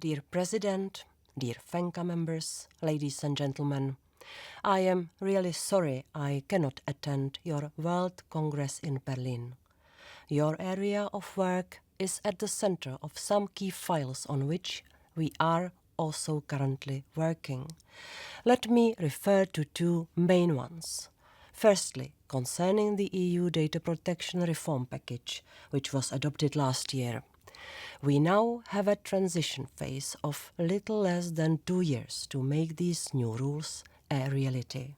Dear President, dear FENCA members, ladies and gentlemen, I am really sorry I cannot attend your World Congress in Berlin. Your area of work is at the center of some key files on which we are also currently working. Let me refer to two main ones. Firstly, concerning the EU data protection reform package, which was adopted last year. We now have a transition phase of little less than 2 years to make these new rules a reality.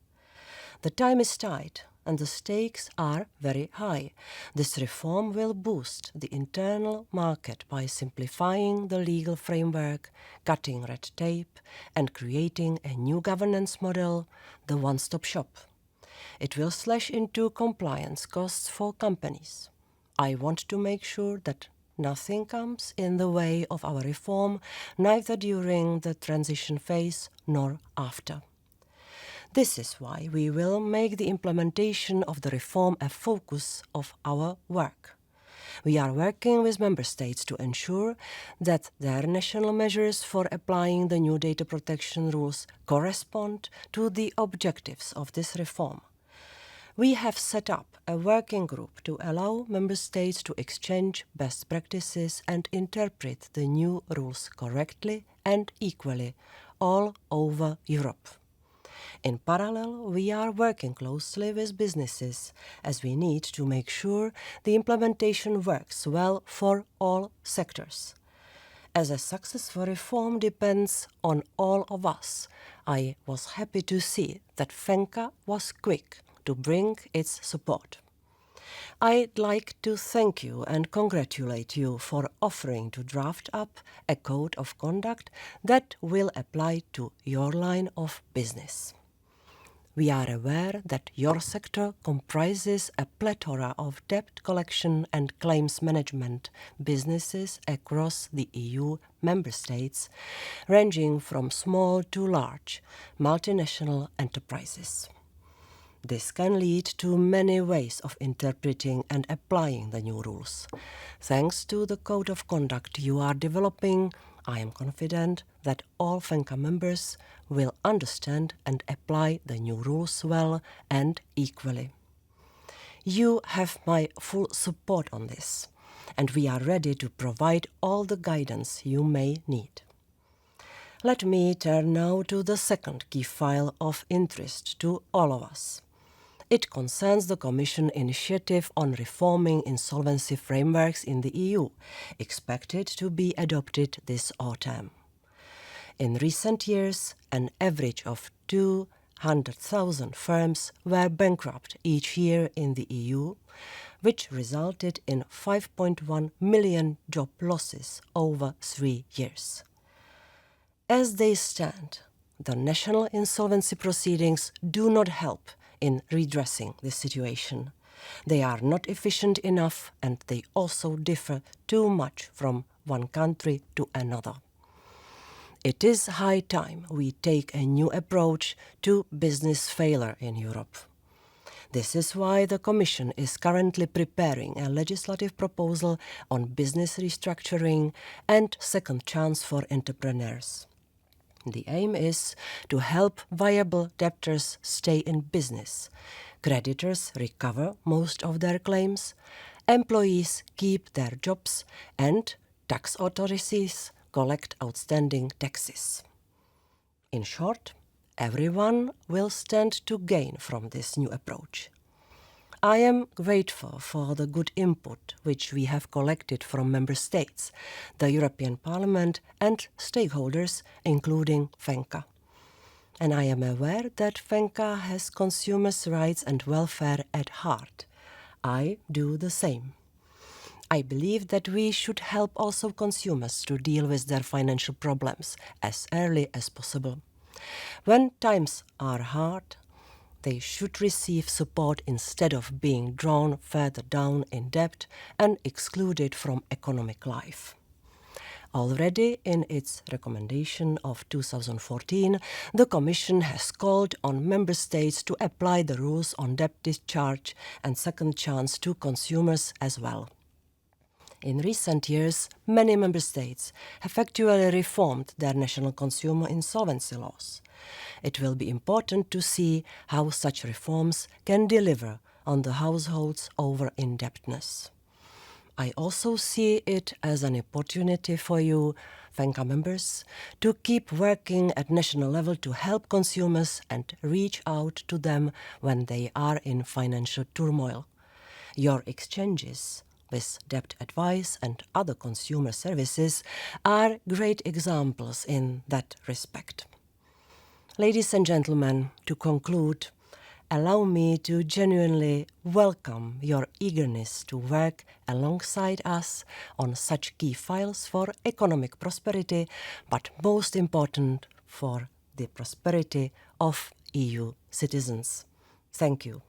The time is tight and the stakes are very high. This reform will boost the internal market by simplifying the legal framework, cutting red tape, and creating a new governance model, the one-stop shop. It will slash into compliance costs for companies. I want to make sure that nothing comes in the way of our reform, neither during the transition phase nor after. This is why we will make the implementation of the reform a focus of our work. We are working with member states to ensure that their national measures for applying the new data protection rules correspond to the objectives of this reform. We have set up a working group to allow member states to exchange best practices and interpret the new rules correctly and equally all over Europe. In parallel, we are working closely with businesses as we need to make sure the implementation works well for all sectors. As a successful reform depends on all of us, I was happy to see that FENCA was quick to bring its support. I'd like to thank you and congratulate you for offering to draft up a code of conduct that will apply to your line of business. We are aware that your sector comprises a plethora of debt collection and claims management businesses across the EU member states, ranging from small to large multinational enterprises. This can lead to many ways of interpreting and applying the new rules. Thanks to the code of conduct you are developing, I am confident that all FENCA members will understand and apply the new rules well and equally. You have my full support on this, and we are ready to provide all the guidance you may need. Let me turn now to the second key file of interest to all of us. It concerns the Commission initiative on reforming insolvency frameworks in the EU, expected to be adopted this autumn. In recent years, an average of 200,000 firms were bankrupt each year in the EU, which resulted in 5.1 million job losses over 3 years. As they stand, the national insolvency proceedings do not help in redressing this situation. They are not efficient enough and they also differ too much from one country to another. It is high time we take a new approach to business failure in Europe. This is why the Commission is currently preparing a legislative proposal on business restructuring and second chance for entrepreneurs. The aim is to help viable debtors stay in business, creditors recover most of their claims, employees keep their jobs, and tax authorities collect outstanding taxes. In short, everyone will stand to gain from this new approach. I am grateful for the good input which we have collected from Member States, the European Parliament and stakeholders, including FENCA. And I am aware that FENCA has consumers' rights and welfare at heart. I do the same. I believe that we should help also consumers to deal with their financial problems as early as possible. When times are hard, they should receive support instead of being drawn further down in debt and excluded from economic life. Already in its recommendation of 2014, the Commission has called on Member States to apply the rules on debt discharge and second chance to consumers as well. In recent years, many member states have actually reformed their national consumer insolvency laws. It will be important to see how such reforms can deliver on the household's over-indebtedness. I also see it as an opportunity for you, FENCA members, to keep working at national level to help consumers and reach out to them when they are in financial turmoil. Your exchanges with debt advice and other consumer services are great examples in that respect. Ladies and gentlemen, to conclude, allow me to genuinely welcome your eagerness to work alongside us on such key files for economic prosperity, but most important, for the prosperity of EU citizens. Thank you.